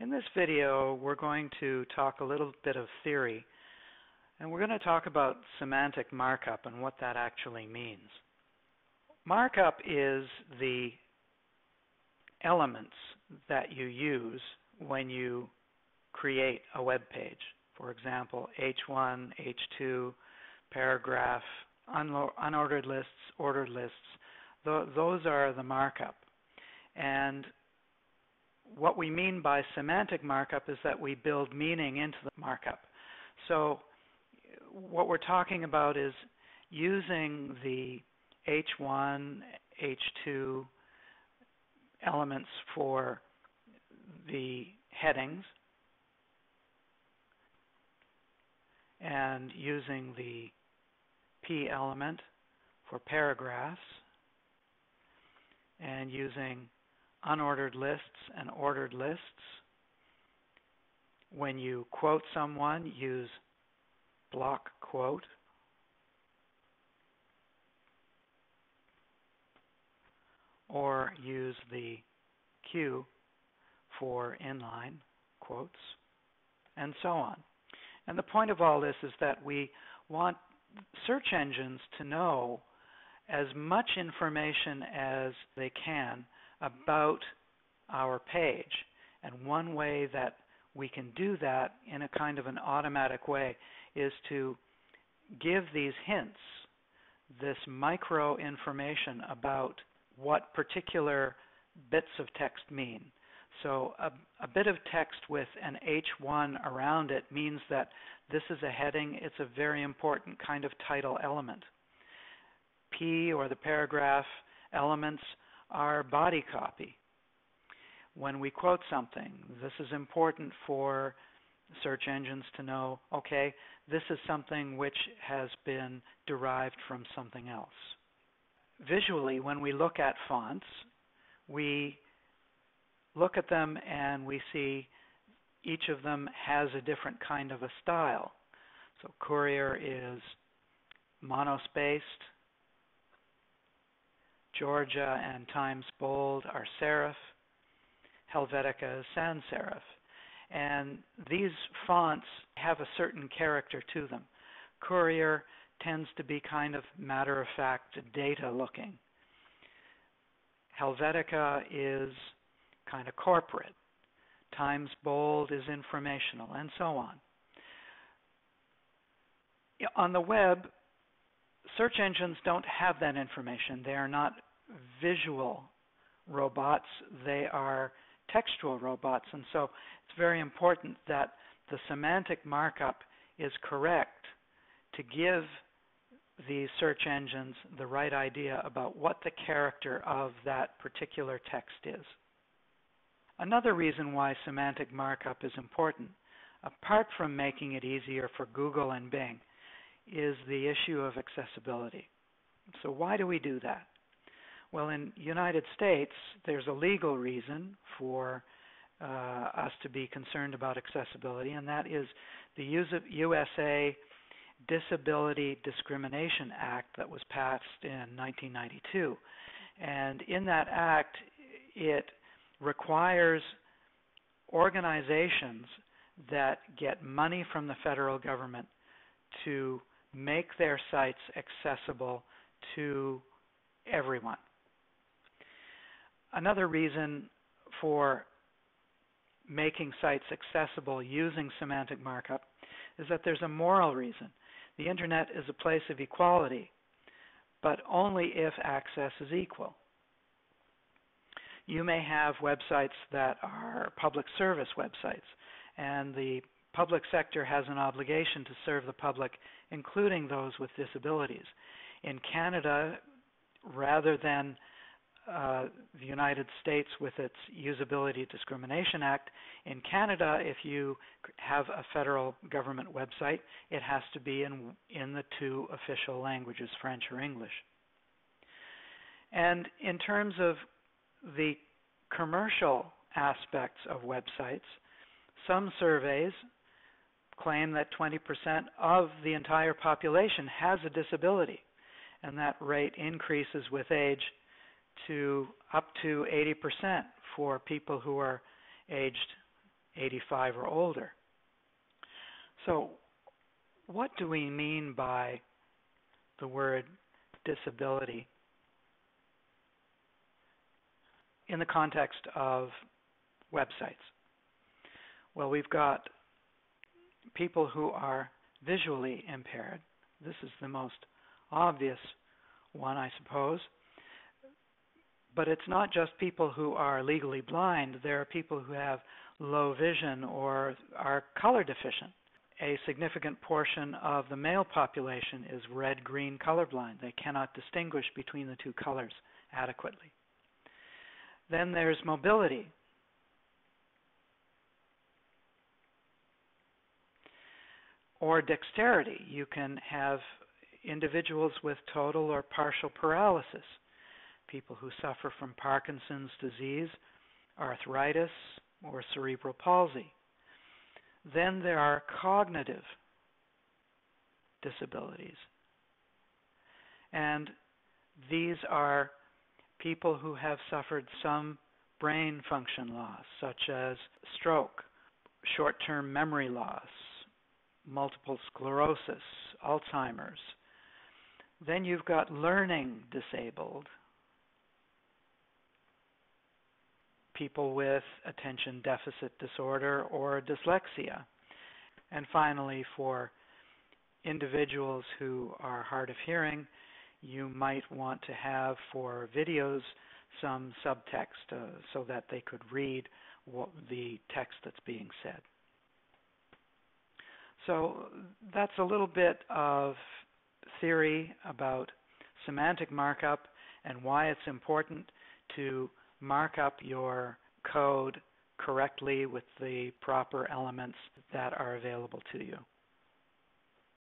In this video, we're going to talk a little bit of theory, and we're going to talk about semantic markup and what that actually means. Markup is the elements that you use when you create a web page. For example, H1, H2, paragraph, unordered lists, ordered lists. Those are the markup. And what we mean by semantic markup is that we build meaning into the markup. So what we're talking about is using the H1, H2 elements for the headings and using the P element for paragraphs and using unordered lists and ordered lists. When you quote someone, use block quote. Or use the Q for inline quotes, and so on. And the point of all this is that we want search engines to know as much information as they can about our page. And one way that we can do that in a kind of an automatic way is to give these hints, this micro information about what particular bits of text mean. So a bit of text with an H1 around it means that this is a heading. It's a very important kind of title element. P, or the paragraph elements, are body copy. When we quote something, this is important for search engines to know, okay, this is something which has been derived from something else. Visually, when we look at fonts, we look at them and we see each of them has a different kind of a style. So Courier is monospaced, Georgia and Times Bold are serif, Helvetica is sans serif. And these fonts have a certain character to them. Courier tends to be kind of matter-of-fact data looking. Helvetica is kind of corporate. Times Bold is informational, and so on. On the web, search engines don't have that information. They are not visual robots. They are textual robots. And so it's very important that the semantic markup is correct to give the search engines the right idea about what the character of that particular text is. Another reason why semantic markup is important, apart from making it easier for Google and Bing, is the issue of accessibility. So why do we do that? Well, in the United States, there's a legal reason for us to be concerned about accessibility, and that is the USA Disability Discrimination Act that was passed in 1992. And in that act, it requires organizations that get money from the federal government to make their sites accessible to everyone. Another reason for making sites accessible using semantic markup is that there's a moral reason. The Internet is a place of equality, but only if access is equal. You may have websites that are public service websites, and the public sector has an obligation to serve the public, including those with disabilities. In Canada, rather than the United States with its Usability Discrimination Act, in Canada, if you have a federal government website, it has to be in the two official languages, French or English. And in terms of the commercial aspects of websites, some surveys claim that 20% of the entire population has a disability, and that rate increases with age to up to 80% for people who are aged 85 or older. So what do we mean by the word disability in the context of websites? Well, we've got people who are visually impaired. This is the most obvious one, I suppose. But it's not just people who are legally blind. There are people who have low vision or are color deficient. A significant portion of the male population is red-green colorblind. They cannot distinguish between the two colors adequately. Then there's mobility. Or dexterity. You can have individuals with total or partial paralysis, people who suffer from Parkinson's disease, arthritis, or cerebral palsy. Then there are cognitive disabilities. And these are people who have suffered some brain function loss, such as stroke, short-term memory loss, multiple sclerosis, Alzheimer's. Then you've got learning disabled, people with attention deficit disorder or dyslexia. And finally, for individuals who are hard of hearing, you might want to have for videos some subtext so that they could read the text that's being said. So that's a little bit of theory about semantic markup and why it's important to mark up your code correctly with the proper elements that are available to you.